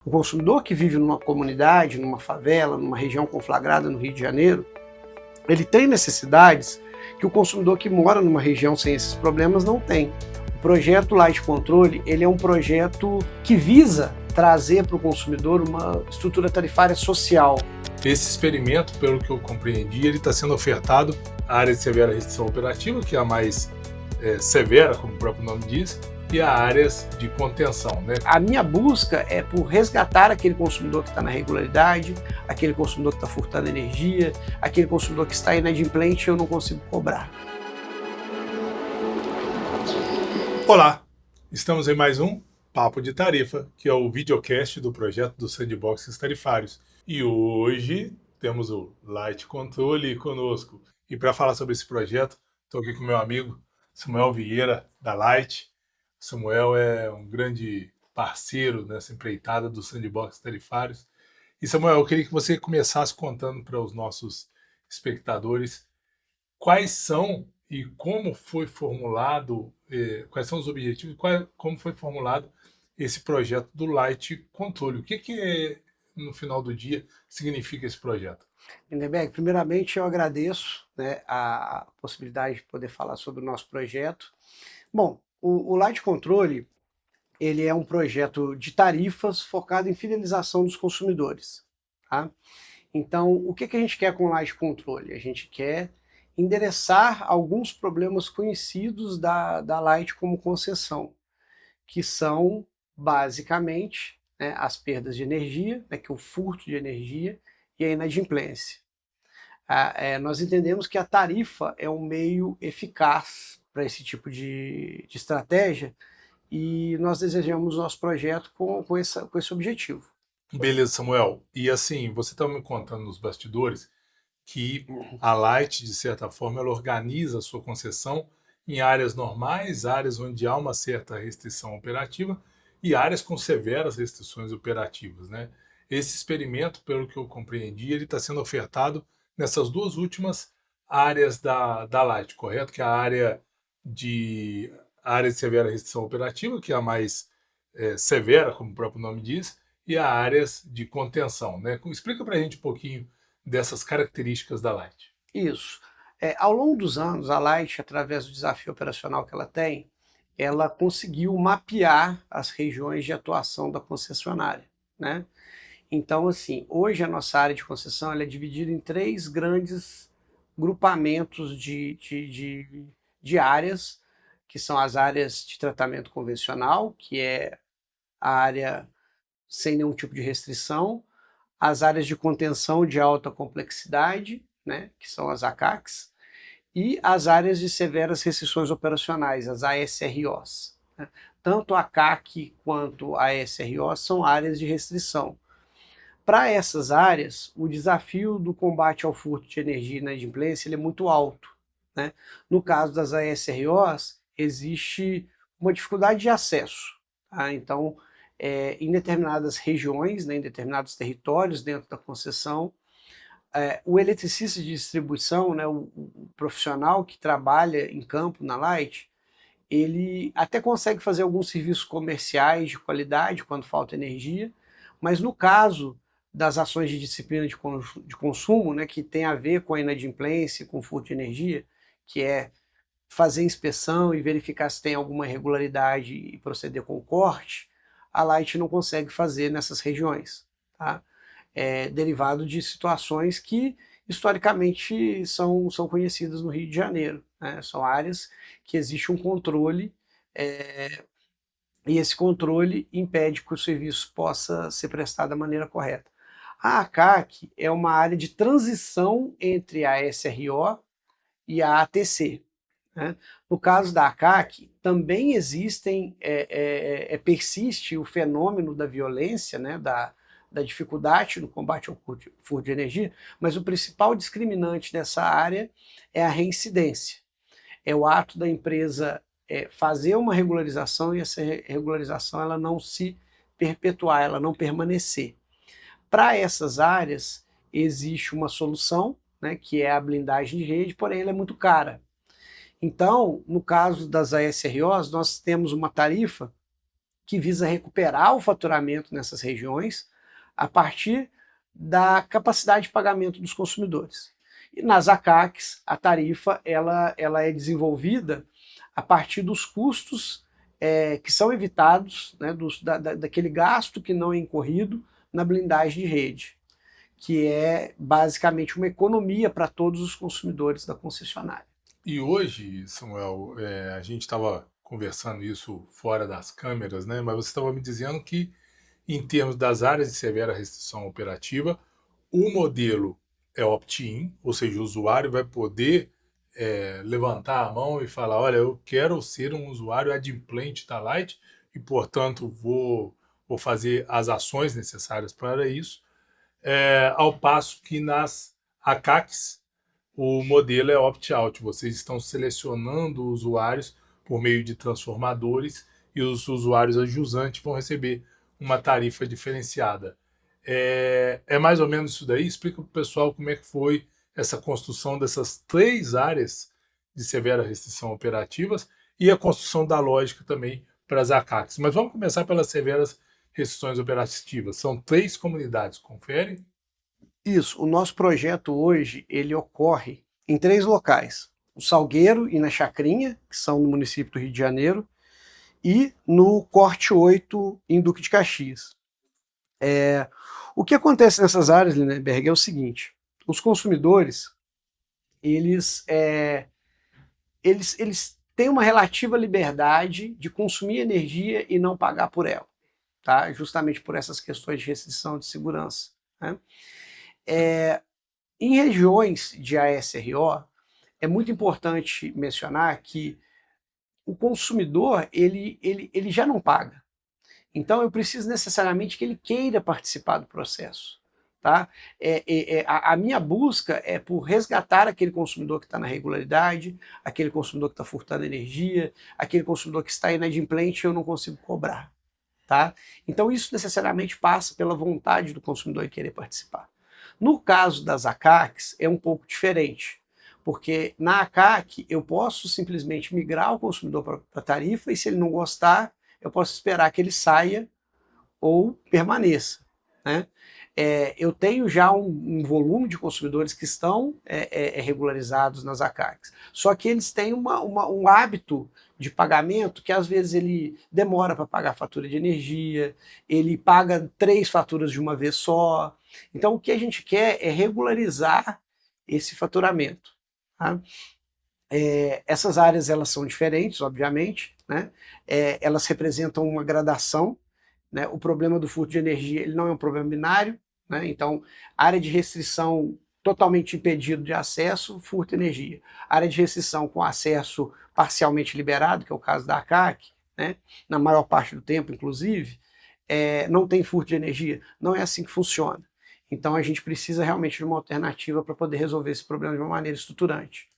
O consumidor que vive numa comunidade, numa favela, numa região conflagrada no Rio de Janeiro, ele tem necessidades que o consumidor que mora numa região sem esses problemas não tem. O projeto Light Controle, ele é um projeto que visa trazer para o consumidor uma estrutura tarifária social. Esse experimento, pelo que eu compreendi, ele está sendo ofertado à área de severa restrição operativa, que é a mais severa, como o próprio nome diz, e a áreas de contenção, né? A minha busca é por resgatar aquele consumidor que está na regularidade, aquele consumidor que está furtando energia, aquele consumidor que está inadimplente e eu não consigo cobrar. Olá, estamos em mais um Papo de Tarifa, que é o videocast do projeto dos sandboxes tarifários. E hoje temos o Light Controle conosco. E para falar sobre esse projeto, estou aqui com meu amigo Samuel Vieira, da Light. Samuel é um grande parceiro nessa empreitada dos sandboxes tarifários. E Samuel, eu queria que você começasse contando para os nossos espectadores quais são e como foi formulado, quais são os objetivos, como foi formulado esse projeto do Light Controle. O que no final do dia, significa esse projeto? Lindenberg, primeiramente eu agradeço, a possibilidade de poder falar sobre o nosso projeto. Bom, o Light Controle, ele é um projeto de tarifas focado em fidelização dos consumidores. Tá? Então, o que a gente quer com o Light Controle? A gente quer endereçar alguns problemas conhecidos da Light como concessão, que são, basicamente, as perdas de energia, que é o furto de energia, e a inadimplência. Nós entendemos que a tarifa é um meio eficaz para esse tipo de estratégia e nós desejamos o nosso projeto com esse objetivo. Beleza, Samuel. E assim, você estava me contando nos bastidores que a Light, de certa forma, ela organiza a sua concessão em áreas normais, áreas onde há uma certa restrição operativa e áreas com severas restrições operativas, né? Esse experimento, pelo que eu compreendi, ele está sendo ofertado nessas duas últimas áreas da Light, correto? Que é a área de severa restrição operativa, que é a mais severa, como o próprio nome diz, e a áreas de contenção, né? Explica para a gente um pouquinho dessas características da Light. Isso. Ao longo dos anos, a Light, através do desafio operacional que ela tem, ela conseguiu mapear as regiões de atuação da concessionária, né? Então, assim, hoje a nossa área de concessão ela é dividida em 3 grandes grupamentos de áreas, que são as áreas de tratamento convencional, que é a área sem nenhum tipo de restrição, as áreas de contenção de alta complexidade, né, que são as ACACs, e as áreas de severas restrições operacionais, as ASROs. Né? Tanto a ACAC quanto a ASRO são áreas de restrição. Para essas áreas, o desafio do combate ao furto de energia e inadimplência ele é muito alto. Né? No caso das ASROs, existe uma dificuldade de acesso. Tá? Então, em determinadas regiões, em determinados territórios dentro da concessão, o eletricista de distribuição, o profissional que trabalha em campo na Light, ele até consegue fazer alguns serviços comerciais de qualidade quando falta energia, mas no caso das ações de disciplina de consumo, que tem a ver com a inadimplência, com o furto de energia, que é fazer inspeção e verificar se tem alguma irregularidade e proceder com o corte, a Light não consegue fazer nessas regiões. Tá? Derivado de situações que historicamente são conhecidas no Rio de Janeiro. Né? São áreas que existe um controle e esse controle impede que o serviço possa ser prestado da maneira correta. A ACAC é uma área de transição entre a SRO e a ATC. Né? No caso da ACAC, também persiste o fenômeno da violência, da dificuldade no combate ao furto de energia, mas o principal discriminante dessa área é a reincidência. É o ato da empresa fazer uma regularização e essa regularização ela não se perpetuar, ela não permanecer. Para essas áreas, existe uma solução, que é a blindagem de rede, porém ela é muito cara. Então, no caso das ASROs, nós temos uma tarifa que visa recuperar o faturamento nessas regiões a partir da capacidade de pagamento dos consumidores. E nas ACACs, a tarifa ela é desenvolvida a partir dos custos que são evitados, né, daquele gasto que não é incorrido na blindagem de rede, que é basicamente uma economia para todos os consumidores da concessionária. E hoje, Samuel, a gente estava conversando isso fora das câmeras, né? Mas você estava me dizendo que, em termos das áreas de severa restrição operativa, o modelo é opt-in, ou seja, o usuário vai poder levantar a mão e falar, olha, eu quero ser um usuário adimplente da Light e, portanto, vou fazer as ações necessárias para isso, ao passo que nas ACACs o modelo é opt-out, vocês estão selecionando usuários por meio de transformadores e os usuários ajusantes vão receber uma tarifa diferenciada. É mais ou menos isso daí? Explica para o pessoal como é que foi essa construção dessas 3 áreas de severa restrição operativas e a construção da lógica também para as ACACs. Mas vamos começar pelas severas restrições operativas. São 3 comunidades, confere? Isso, o nosso projeto hoje, ele ocorre em 3 locais. O Salgueiro e na Chacrinha, que são no município do Rio de Janeiro, e no Corte 8, em Duque de Caxias. O que acontece nessas áreas, Lindenberg, é o seguinte: os consumidores, eles têm uma relativa liberdade de consumir energia e não pagar por ela, tá? Justamente por essas questões de restrição de segurança, né? Em regiões de ASRO, é muito importante mencionar que o consumidor ele já não paga. Então eu preciso necessariamente que ele queira participar do processo. Tá? A minha busca é por resgatar aquele consumidor que está na regularidade, aquele consumidor que está furtando energia, aquele consumidor que está inadimplente e eu não consigo cobrar. Tá? Então isso necessariamente passa pela vontade do consumidor em querer participar. No caso das ACACs é um pouco diferente, porque na ACAC eu posso simplesmente migrar o consumidor para a tarifa e se ele não gostar, eu posso esperar que ele saia ou permaneça, né? Eu tenho já um volume de consumidores que estão regularizados nas ACACs, só que eles têm um hábito de pagamento que às vezes ele demora para pagar a fatura de energia, ele paga 3 faturas de uma vez só. Então o que a gente quer é regularizar esse faturamento. Tá? Essas áreas elas são diferentes, obviamente, né? Elas representam uma gradação, né? O problema do furto de energia ele não é um problema binário, né? Então, área de restrição totalmente impedido de acesso, furto de energia. Área de restrição com acesso parcialmente liberado, que é o caso da ACAC, né? Na maior parte do tempo, inclusive, não tem furto de energia. Não é assim que funciona. Então, a gente precisa realmente de uma alternativa para poder resolver esse problema de uma maneira estruturante.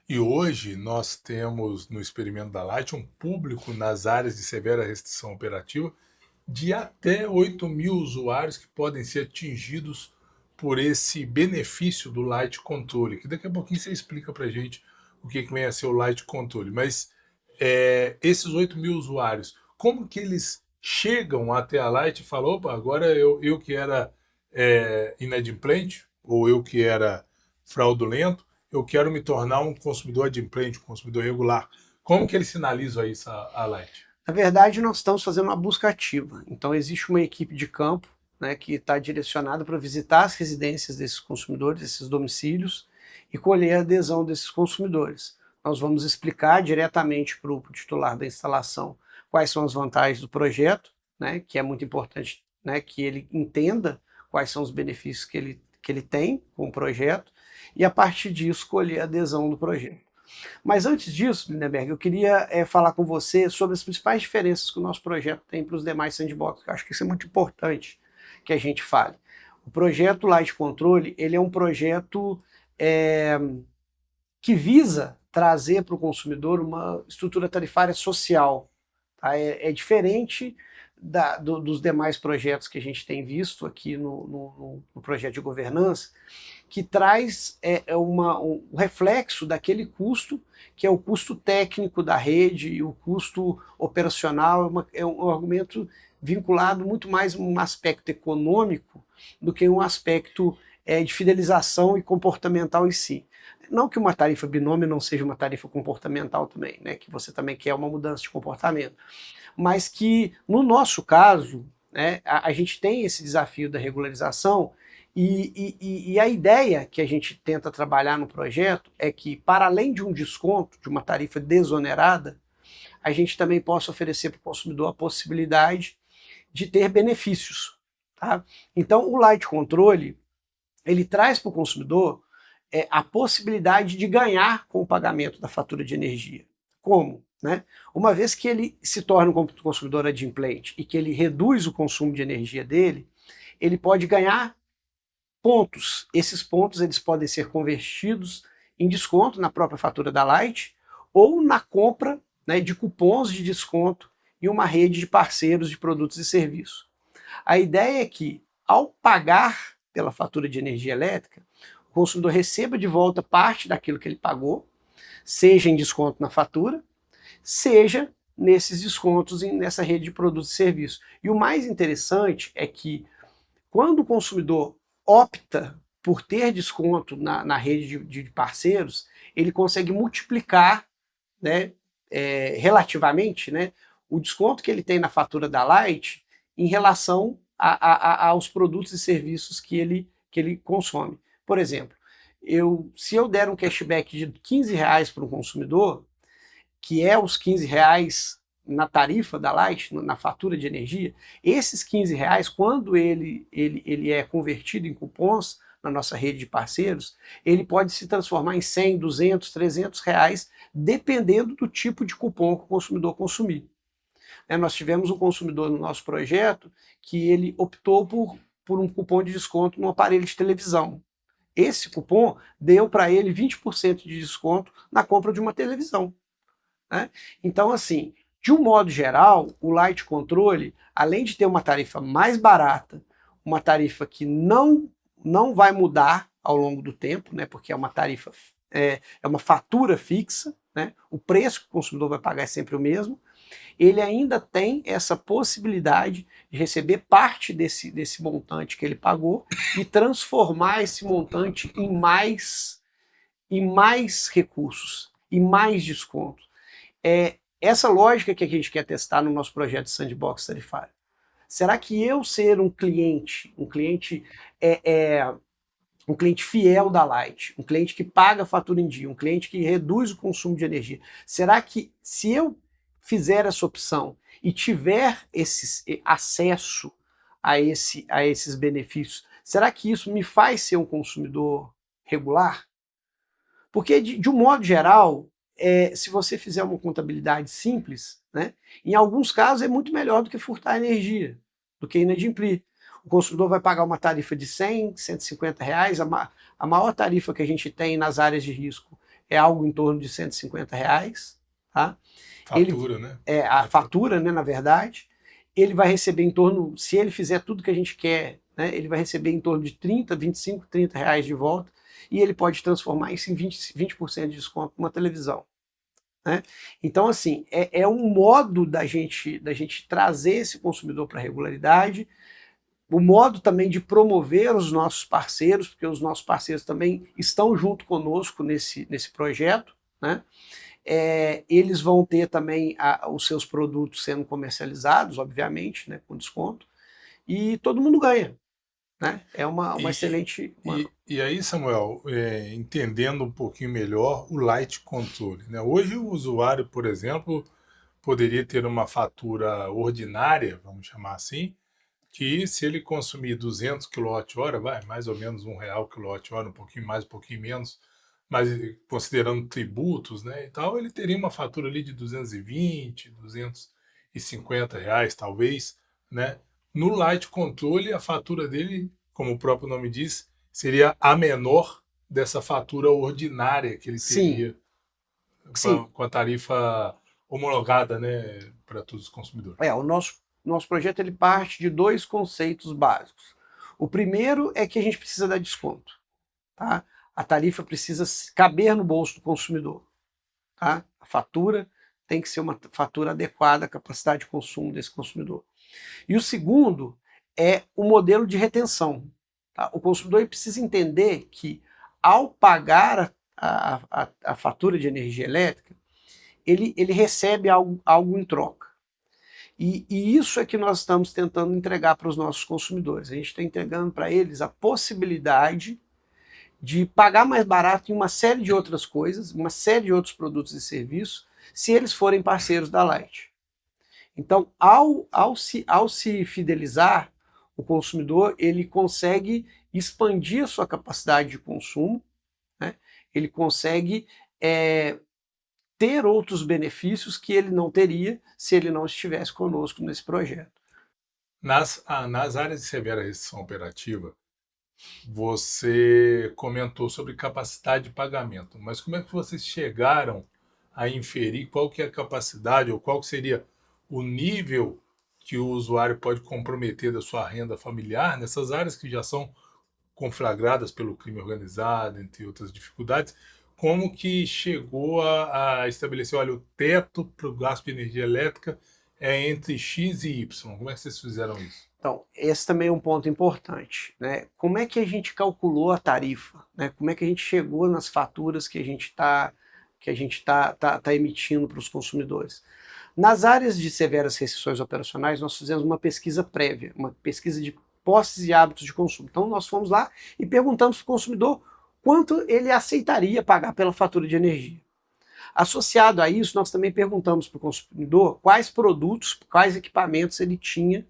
E hoje nós temos no experimento da Light um público nas áreas de severa restrição operativa de até 8.000 usuários que podem ser atingidos por esse benefício do Light Controle, que daqui a pouquinho você explica para a gente o que vem a ser o Light Controle. Mas esses 8.000 usuários, como que eles chegam até a Light e falam, opa, agora eu que era inadimplente, ou eu que era fraudulento, eu quero me tornar um consumidor adimplente, um consumidor regular. Como que eles sinalizam isso à Light? Na verdade, nós estamos fazendo uma busca ativa. Então, existe uma equipe de campo, né, que está direcionada para visitar as residências desses consumidores, desses domicílios, e colher a adesão desses consumidores. Nós vamos explicar diretamente para o titular da instalação quais são as vantagens do projeto, né, que é muito importante, né, que ele entenda quais são os benefícios que ele tem com o projeto, e a partir disso colher a adesão do projeto. Mas antes disso, Lindenberg, eu queria falar com você sobre as principais diferenças que o nosso projeto tem para os demais sandbox. Eu acho que isso é muito importante que a gente fale. O projeto Light Controle, ele é um projeto que visa trazer para o consumidor uma estrutura tarifária social. Tá? É diferente dos demais projetos que a gente tem visto aqui no projeto de governança, que traz um reflexo daquele custo, que é o custo técnico da rede e o custo operacional, é um argumento vinculado muito mais a um aspecto econômico do que um aspecto de fidelização e comportamental em si. Não que uma tarifa binômio não seja uma tarifa comportamental também, né, que você também quer uma mudança de comportamento, mas que, no nosso caso, né, a gente tem esse desafio da regularização e a ideia que a gente tenta trabalhar no projeto é que, para além de um desconto, de uma tarifa desonerada, a gente também possa oferecer para o consumidor a possibilidade de ter benefícios. Tá? Então, o Light Controle, ele traz para o consumidor a possibilidade de ganhar com o pagamento da fatura de energia. Como? Né? Uma vez que ele se torna um consumidor adimplente e que ele reduz o consumo de energia dele, ele pode ganhar pontos. Esses pontos eles podem ser convertidos em desconto na própria fatura da Light ou na compra, né, de cupons de desconto em uma rede de parceiros de produtos e serviços. A ideia é que, ao pagar pela fatura de energia elétrica, o consumidor receba de volta parte daquilo que ele pagou, seja em desconto na fatura, seja nesses descontos nessa rede de produtos e serviços. E o mais interessante é que, quando o consumidor opta por ter desconto na rede de parceiros, ele consegue multiplicar, né, relativamente, né, o desconto que ele tem na fatura da Light em relação aos produtos e serviços que ele consome. Por exemplo, se eu der um cashback de R$15 para um consumidor, que é os R$15 na tarifa da Light, na fatura de energia, esses R$15, quando ele é convertido em cupons na nossa rede de parceiros, ele pode se transformar em 100, 200, R$300, dependendo do tipo de cupom que o consumidor consumir. Nós tivemos um consumidor no nosso projeto que ele optou por um cupom de desconto no aparelho de televisão. Esse cupom deu para ele 20% de desconto na compra de uma televisão. Né? Então, assim, de um modo geral, o Light Controle, além de ter uma tarifa mais barata, uma tarifa que não vai mudar ao longo do tempo, né, porque é uma tarifa, é uma fatura fixa, né, o preço que o consumidor vai pagar é sempre o mesmo, ele ainda tem essa possibilidade de receber parte desse montante que ele pagou e transformar esse montante em mais recursos, em mais descontos. Essa lógica que a gente quer testar no nosso projeto de sandbox tarifário. Será que eu ser um cliente fiel da Light, um cliente que paga a fatura em dia, um cliente que reduz o consumo de energia, será que, se eu fizer essa opção e tiver acesso a esses benefícios, será que isso me faz ser um consumidor regular? Porque, de um modo geral, se você fizer uma contabilidade simples, né, em alguns casos é muito melhor do que furtar energia, do que inadimplir. O consumidor vai pagar uma tarifa de R$100, R$150. A maior tarifa que a gente tem nas áreas de risco é algo em torno de R$150. Tá? Fatura, né? A fatura, né, na verdade. Ele vai receber em torno, se ele fizer tudo que a gente quer, né, ele vai receber em torno de 30, 25, R$30 de volta, e ele pode transformar isso em 20% de desconto numa televisão. Né? Então, assim, é um modo da gente trazer esse consumidor para a regularidade, o modo também de promover os nossos parceiros, porque os nossos parceiros também estão junto conosco nesse projeto, né? Eles vão ter também os seus produtos sendo comercializados, obviamente, né, com desconto, e todo mundo ganha. Né? É uma excelente... E aí, Samuel, entendendo um pouquinho melhor o Light Controle, né? Hoje o usuário, por exemplo, poderia ter uma fatura ordinária, vamos chamar assim, que se ele consumir 200 kWh, vai mais ou menos R$1 kWh, um pouquinho mais, um pouquinho menos, mas considerando tributos, né, e tal, ele teria uma fatura ali de 220, R$250, talvez, né? No Light Controle, a fatura dele, como o próprio nome diz, seria a menor dessa fatura ordinária que ele teria com a tarifa homologada, né, para todos os consumidores. O nosso nosso projeto ele parte de dois conceitos básicos. O primeiro é que a gente precisa dar desconto. Tá? A tarifa precisa caber no bolso do consumidor. Tá? A fatura tem que ser uma fatura adequada à capacidade de consumo desse consumidor. E o segundo é o modelo de retenção. Tá? O consumidor precisa entender que, ao pagar a fatura de energia elétrica, ele recebe algo em troca. E isso é que nós estamos tentando entregar para os nossos consumidores. A gente está entregando para eles a possibilidade de pagar mais barato em uma série de outras coisas, uma série de outros produtos e serviços, se eles forem parceiros da Light. Então, ao se fidelizar, o consumidor ele consegue expandir a sua capacidade de consumo, né? Ele consegue ter outros benefícios que ele não teria se ele não estivesse conosco nesse projeto. Nas áreas de severa restrição operativa, você comentou sobre capacidade de pagamento, mas como é que vocês chegaram a inferir qual que é a capacidade ou qual que seria o nível que o usuário pode comprometer da sua renda familiar nessas áreas que já são conflagradas pelo crime organizado, entre outras dificuldades? Como que chegou a estabelecer, olha, o teto para o gasto de energia elétrica é entre X e Y? Como é que vocês fizeram isso? Então, esse também é um ponto importante, né? Como é que a gente calculou a tarifa? Né? Como é que a gente chegou nas faturas que a gente está emitindo para os consumidores? Nas áreas de severas restrições operacionais, nós fizemos uma pesquisa prévia, uma pesquisa de posses e hábitos de consumo. Então, nós fomos lá e perguntamos para o consumidor quanto ele aceitaria pagar pela fatura de energia. Associado a isso, nós também perguntamos para o consumidor quais produtos, quais equipamentos ele tinha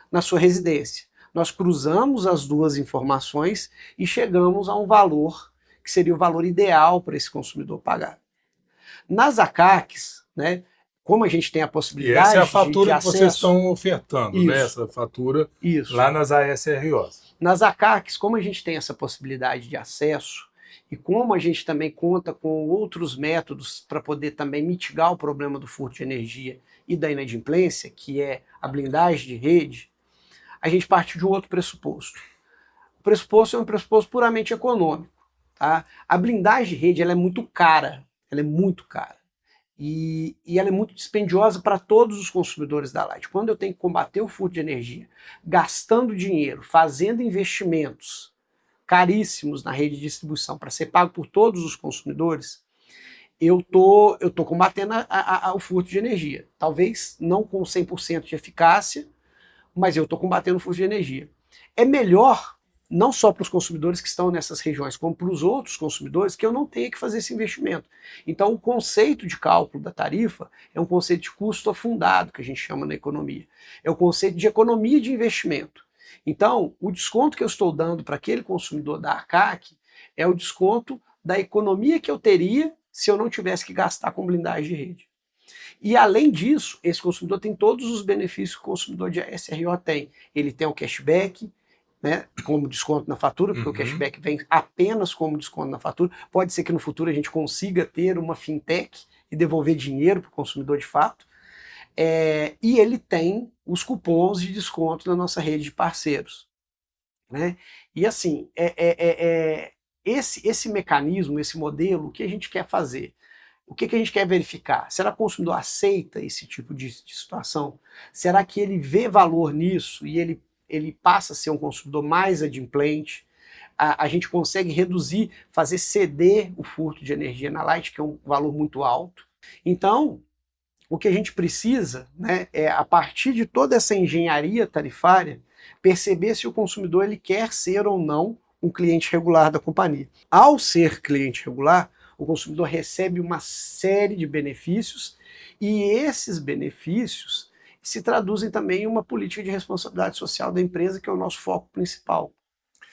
na sua residência. Nós cruzamos as duas informações e chegamos a um valor que seria o valor ideal para esse consumidor pagar. Nas ACACs, né, como a gente tem a possibilidade essa é a fatura de que vocês estão ofertando, isso, né? Essa fatura isso. Lá nas ASROs. Nas ACACs, como a gente tem essa possibilidade de acesso e como a gente também conta com outros métodos para poder também mitigar o problema do furto de energia e da inadimplência, que é a blindagem de rede, a gente parte de um outro pressuposto. O pressuposto é um pressuposto puramente econômico. Tá? A blindagem de rede ela é muito cara, e ela é muito dispendiosa para todos os consumidores da Light. Quando eu tenho que combater o furto de energia, gastando dinheiro, fazendo investimentos caríssimos na rede de distribuição para ser pago por todos os consumidores, eu tô combatendo o furto de energia. Talvez não com 100% de eficácia, mas eu estou combatendo o furto de energia. É melhor, não só para os consumidores que estão nessas regiões, como para os outros consumidores, que eu não tenha que fazer esse investimento. Então, o conceito de cálculo da tarifa é um conceito de custo afundado, que a gente chama na economia. É o conceito de economia de investimento. Então, o desconto que eu estou dando para aquele consumidor da ACAC é o desconto da economia que eu teria se eu não tivesse que gastar com blindagem de rede. E além disso, esse consumidor tem todos os benefícios que o consumidor de SRO tem. Ele tem o cashback, né, como desconto na fatura, porque o cashback vem apenas como desconto na fatura. Pode ser que no futuro a gente consiga ter uma fintech e devolver dinheiro para o consumidor de fato. E ele tem os cupons de desconto na nossa rede de parceiros. Né? E assim, esse mecanismo, esse modelo, o que a gente quer fazer? O que a gente quer verificar? Será que o consumidor aceita esse tipo de situação? Será que ele vê valor nisso e ele passa a ser um consumidor mais adimplente? A gente consegue reduzir, fazer ceder o furto de energia na Light, que é um valor muito alto. Então, o que a gente precisa, né, é, a partir de toda essa engenharia tarifária, perceber se o consumidor ele quer ser ou não um cliente regular da companhia. Ao ser cliente regular, o consumidor recebe uma série de benefícios e esses benefícios se traduzem também em uma política de responsabilidade social da empresa, que é o nosso foco principal.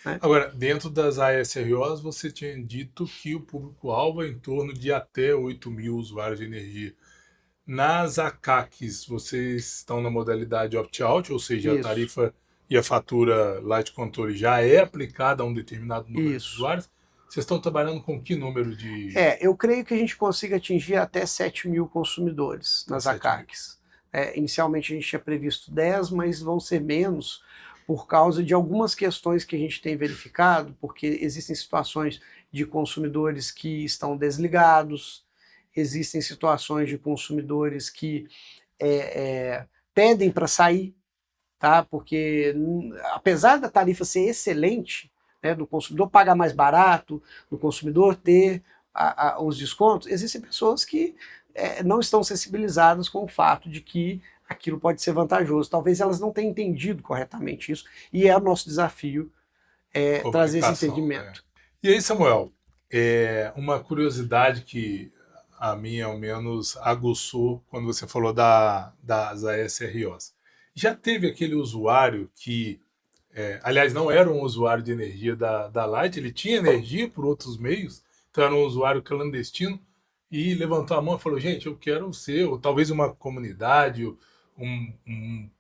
Né? Agora, dentro das ASROs, você tinha dito que o público-alvo é em torno de até 8 mil usuários de energia. Nas ACACs, vocês estão na modalidade opt-out, ou seja, a tarifa e a fatura Light Control já é aplicada a um determinado número de usuários. Vocês estão trabalhando com que número de... Eu creio que a gente consiga atingir até 7 mil consumidores nas ACACs. Inicialmente a gente tinha previsto 10, mas vão ser menos por causa de algumas questões que a gente tem verificado, porque existem situações de consumidores que estão desligados, existem situações de consumidores que pedem para sair, tá? Porque apesar da tarifa ser excelente, né, do consumidor pagar mais barato, do consumidor ter os descontos, existem pessoas que não estão sensibilizadas com o fato de que aquilo pode ser vantajoso. Talvez elas não tenham entendido corretamente isso, e é o nosso desafio trazer esse entendimento. E aí, Samuel, uma curiosidade que a mim, ao menos, aguçou quando você falou das ASROs. Já teve aquele usuário que, aliás, não era um usuário de energia da Light, ele tinha energia por outros meios, então era um usuário clandestino, e levantou a mão e falou, gente, eu quero ser, ou talvez uma comunidade,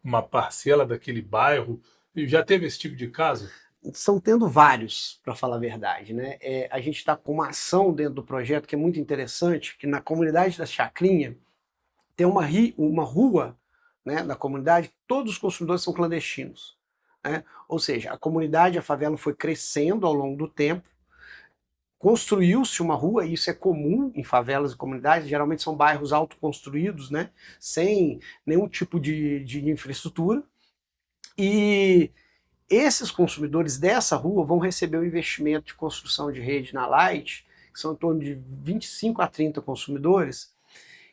uma parcela daquele bairro. Já teve esse tipo de caso? Estão tendo vários, para falar a verdade, né? A gente está com uma ação dentro do projeto que é muito interessante, que na comunidade da Chacrinha tem uma rua, né, na comunidade, todos os consumidores são clandestinos, né? Ou seja, a comunidade, a favela foi crescendo ao longo do tempo, construiu-se uma rua, e isso é comum em favelas e comunidades, geralmente são bairros autoconstruídos, né, sem nenhum tipo de infraestrutura, e esses consumidores dessa rua vão receber um investimento de construção de rede na Light, que são em torno de 25 a 30 consumidores,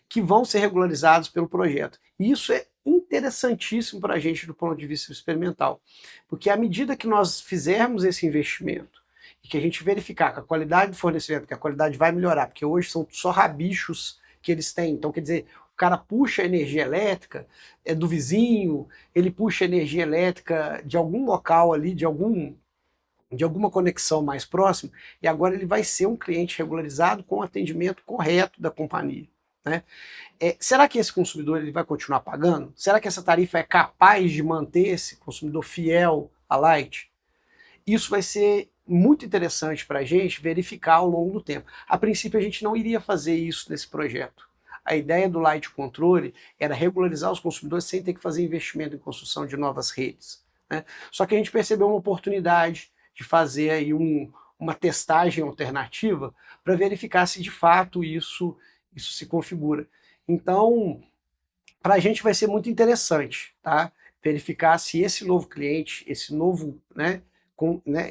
que vão ser regularizados pelo projeto. E isso é interessantíssimo para a gente do ponto de vista experimental, porque à medida que nós fizermos esse investimento e que a gente verificar que a qualidade do fornecimento, que a qualidade vai melhorar, porque hoje são só rabichos que eles têm, então quer dizer, o cara puxa a energia elétrica do vizinho, ele puxa a energia elétrica de algum local ali, de alguma conexão mais próxima, e agora ele vai ser um cliente regularizado com o atendimento correto da companhia, né? Será que esse consumidor ele vai continuar pagando? Será que essa tarifa é capaz de manter esse consumidor fiel à Light? Isso vai ser muito interessante para a gente verificar ao longo do tempo. A princípio a gente não iria fazer isso nesse projeto. A ideia do Light Controle era regularizar os consumidores sem ter que fazer investimento em construção de novas redes, né? Só que a gente percebeu uma oportunidade de fazer aí uma testagem alternativa para verificar se de fato isso se configura. Então, para a gente vai ser muito interessante, tá? Verificar se esse novo cliente, esse novo, né,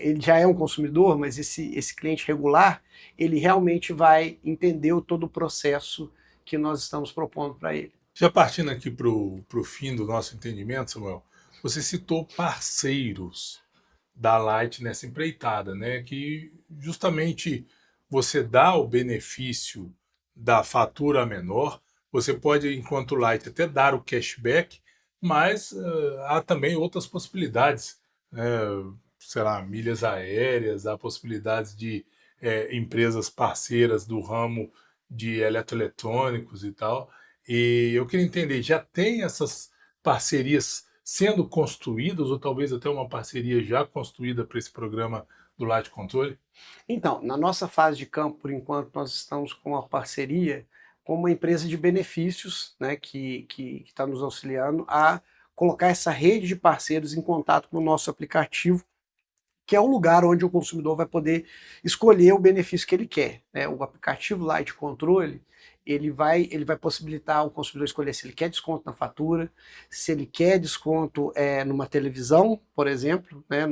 ele já é um consumidor, mas esse cliente regular, ele realmente vai entender todo o processo que nós estamos propondo para ele. Já partindo aqui para o fim do nosso entendimento, Samuel, você citou parceiros da Light nessa empreitada, né? Que justamente você dá o benefício da fatura menor, você pode, enquanto Light, até dar o cashback, mas há também outras possibilidades, sei lá, milhas aéreas, há possibilidades de empresas parceiras do ramo de eletroeletrônicos e tal. E eu queria entender, já tem essas parcerias sendo construídas, ou talvez até uma parceria já construída para esse programa do Light Controle? Então, na nossa fase de campo, por enquanto, nós estamos com uma parceria com uma empresa de benefícios, né, que está nos auxiliando a colocar essa rede de parceiros em contato com o nosso aplicativo, que é o lugar onde o consumidor vai poder escolher o benefício que ele quer, né? O aplicativo Light Controle, ele vai possibilitar o consumidor escolher se ele quer desconto na fatura, se ele quer desconto numa televisão, por exemplo, né,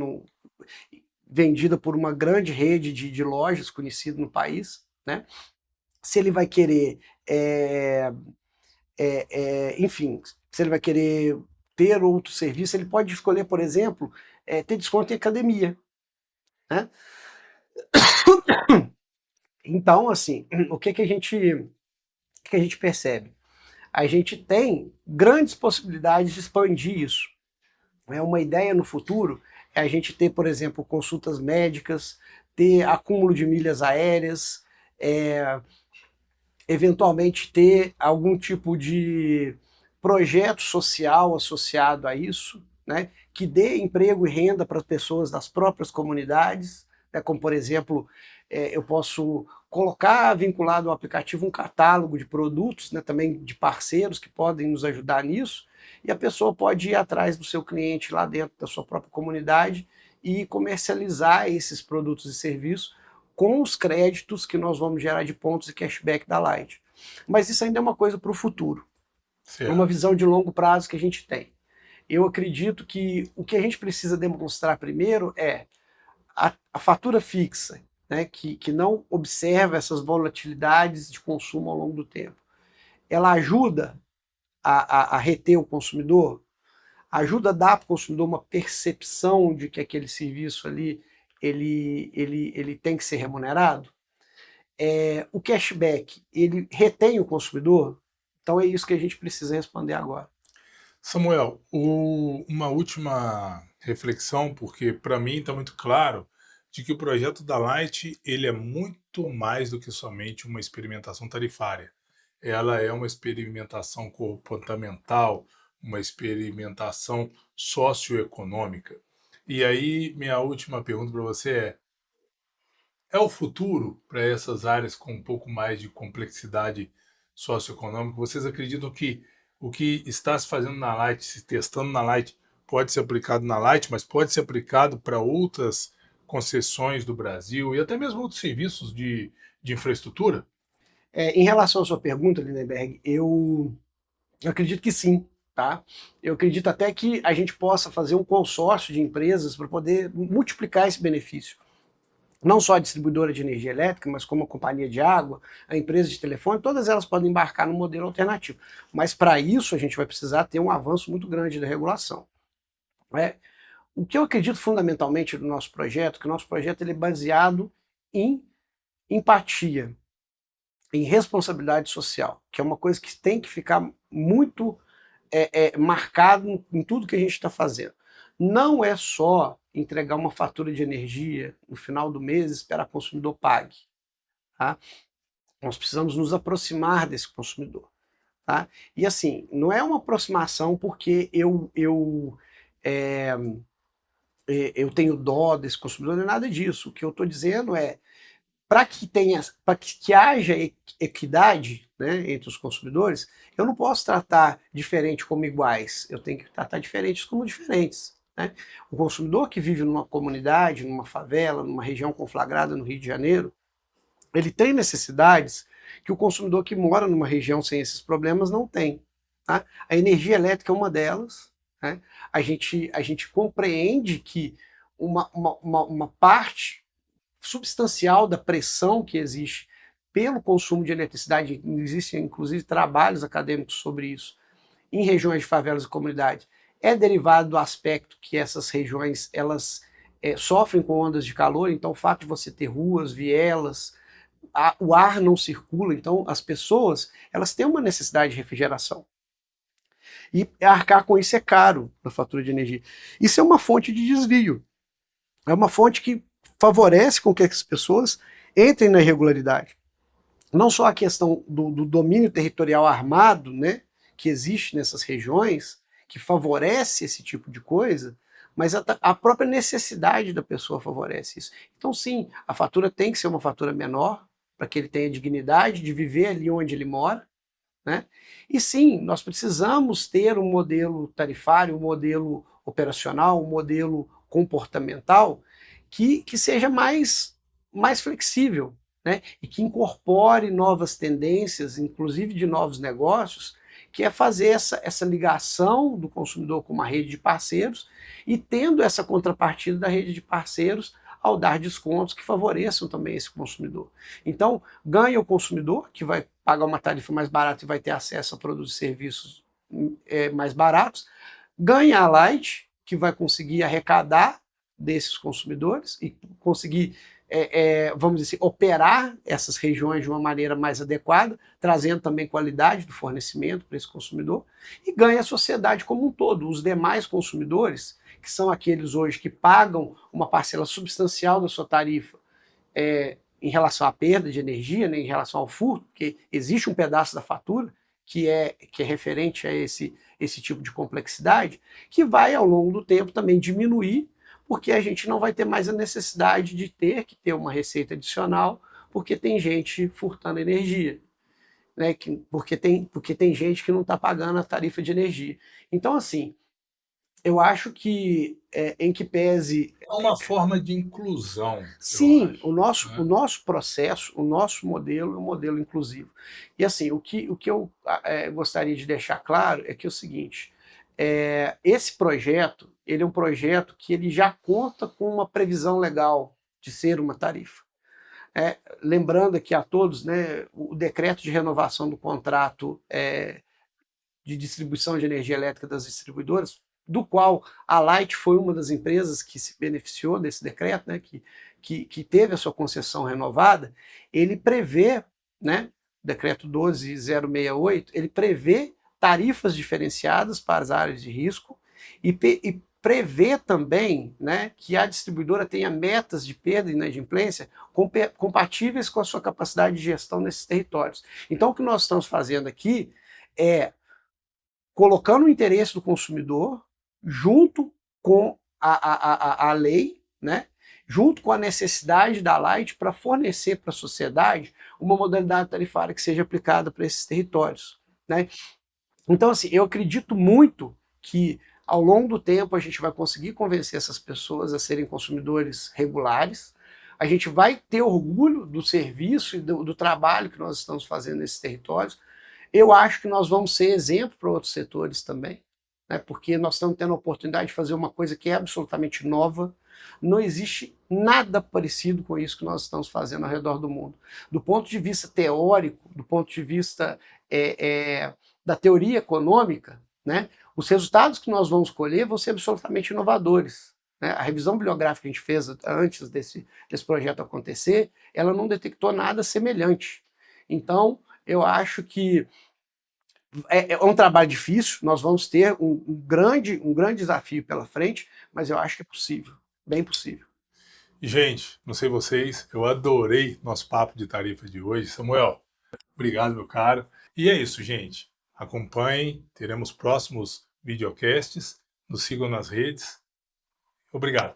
vendida por uma grande rede de lojas conhecida no país, né? Se ele vai querer, enfim, se ele vai querer ter outro serviço, ele pode escolher, por exemplo, ter desconto em academia, né? Então, assim, o que a gente percebe? A gente tem grandes possibilidades de expandir isso. Uma ideia no futuro é a gente ter, por exemplo, consultas médicas, ter acúmulo de milhas aéreas, eventualmente ter algum tipo de projeto social associado a isso, né, que dê emprego e renda para as pessoas das próprias comunidades, né, como, por exemplo, eu posso colocar vinculado ao aplicativo um catálogo de produtos, né, também de parceiros que podem nos ajudar nisso, e a pessoa pode ir atrás do seu cliente lá dentro da sua própria comunidade e comercializar esses produtos e serviços com os créditos que nós vamos gerar de pontos e cashback da Light. Mas isso ainda é uma coisa para o futuro, é uma visão de longo prazo que a gente tem. Eu acredito que o que a gente precisa demonstrar primeiro é a fatura fixa, né, que não observa essas volatilidades de consumo ao longo do tempo. Ela ajuda a reter o consumidor, ajuda a dar para o consumidor uma percepção de que aquele serviço ali ele tem que ser remunerado. O cashback, ele retém o consumidor? Então é isso que a gente precisa responder agora. Samuel, uma última reflexão, porque para mim está muito claro de que o projeto da Light ele é muito mais do que somente uma experimentação tarifária. Ela é uma experimentação comportamental, uma experimentação socioeconômica. E aí, minha última pergunta para você é o futuro para essas áreas com um pouco mais de complexidade socioeconômica? Vocês acreditam que o que está se fazendo na Light, se testando na Light, pode ser aplicado na Light, mas pode ser aplicado para outras concessões do Brasil e até mesmo outros serviços de infraestrutura? Em relação à sua pergunta, Lindenberg, eu acredito que sim, tá? Eu acredito até que a gente possa fazer um consórcio de empresas para poder multiplicar esse benefício. Não só a distribuidora de energia elétrica, mas como a companhia de água, a empresa de telefone, todas elas podem embarcar no modelo alternativo. Mas para isso a gente vai precisar ter um avanço muito grande da regulação. O que eu acredito fundamentalmente do nosso projeto, que o nosso projeto ele é baseado em empatia, em responsabilidade social, que é uma coisa que tem que ficar muito marcado em tudo que a gente está fazendo. Não é só entregar uma fatura de energia no final do mês e esperar que o consumidor pague. Tá? Nós precisamos nos aproximar desse consumidor. Tá? E assim, não é uma aproximação porque eu tenho dó desse consumidor, não é nada disso. O que eu estou dizendo é, para que haja equidade, né, entre os consumidores, eu não posso tratar diferente como iguais, eu tenho que tratar diferentes como diferentes. Né? O consumidor que vive numa comunidade, numa favela, numa região conflagrada no Rio de Janeiro, ele tem necessidades que o consumidor que mora numa região sem esses problemas não tem. Tá? A energia elétrica é uma delas. Né? A gente compreende que uma parte substancial da pressão que existe pelo consumo de eletricidade, existem inclusive trabalhos acadêmicos sobre isso, em regiões de favelas e comunidades, é derivado do aspecto que essas regiões elas sofrem com ondas de calor, então o fato de você ter ruas, vielas, o ar não circula, então as pessoas elas têm uma necessidade de refrigeração. E arcar com isso é caro na fatura de energia. Isso é uma fonte de desvio. É uma fonte que favorece com que as pessoas entrem na irregularidade. Não só a questão do domínio territorial armado, né, que existe nessas regiões, que favorece esse tipo de coisa, mas a própria necessidade da pessoa favorece isso. Então sim, a fatura tem que ser uma fatura menor, para que ele tenha dignidade de viver ali onde ele mora, né? E sim, nós precisamos ter um modelo tarifário, um modelo operacional, um modelo comportamental que seja mais flexível, né? E que incorpore novas tendências, inclusive de novos negócios, que é fazer essa ligação do consumidor com uma rede de parceiros e tendo essa contrapartida da rede de parceiros ao dar descontos que favoreçam também esse consumidor. Então, ganha o consumidor, que vai pagar uma tarifa mais barata e vai ter acesso a produtos e serviços mais baratos, ganha a Light, que vai conseguir arrecadar desses consumidores e conseguir, vamos dizer assim, operar essas regiões de uma maneira mais adequada, trazendo também qualidade do fornecimento para esse consumidor, e ganha a sociedade como um todo, os demais consumidores, que são aqueles hoje que pagam uma parcela substancial da sua tarifa em relação à perda de energia, né, em relação ao furto, porque existe um pedaço da fatura que é referente a esse tipo de complexidade, que vai ao longo do tempo também diminuir, porque a gente não vai ter mais a necessidade de ter que ter uma receita adicional porque tem gente furtando energia, né? Porque tem gente que não está pagando a tarifa de energia. Então, assim, eu acho que, em que pese. É uma forma de inclusão, eu Sim, acho, o né? nosso processo, o nosso modelo é um modelo inclusivo. E assim, o que eu gostaria de deixar claro é que é o seguinte: esse projeto, ele é um projeto que ele já conta com uma previsão legal de ser uma tarifa. Lembrando aqui a todos, né, o decreto de renovação do contrato de distribuição de energia elétrica das distribuidoras, do qual a Light foi uma das empresas que se beneficiou desse decreto, né, que teve a sua concessão renovada. Ele prevê, né, decreto 12068, ele prevê tarifas diferenciadas para as áreas de risco e prevê também, né, que a distribuidora tenha metas de perda e inadimplência compatíveis com a sua capacidade de gestão nesses territórios. Então, o que nós estamos fazendo aqui é colocando o interesse do consumidor junto com a lei, né? Junto com a necessidade da Light para fornecer para a sociedade uma modalidade tarifária que seja aplicada para esses territórios, né? Então, assim, eu acredito muito que ao longo do tempo a gente vai conseguir convencer essas pessoas a serem consumidores regulares, a gente vai ter orgulho do serviço e do trabalho que nós estamos fazendo nesses territórios. Eu acho que nós vamos ser exemplo para outros setores também, né? Porque nós estamos tendo a oportunidade de fazer uma coisa que é absolutamente nova. Não existe nada parecido com isso que nós estamos fazendo ao redor do mundo. Do ponto de vista teórico, do ponto de vista da teoria econômica, né? Os resultados que nós vamos colher vão ser absolutamente inovadores, né? A revisão bibliográfica que a gente fez antes desse projeto acontecer, ela não detectou nada semelhante. Então, eu acho que é um trabalho difícil, nós vamos ter um grande desafio pela frente, mas eu acho que é possível, bem possível. Gente, não sei vocês, eu adorei nosso papo de tarifa de hoje. Samuel, obrigado, meu caro. E é isso, gente. Acompanhem, teremos próximos videocasts, nos sigam nas redes. Obrigado.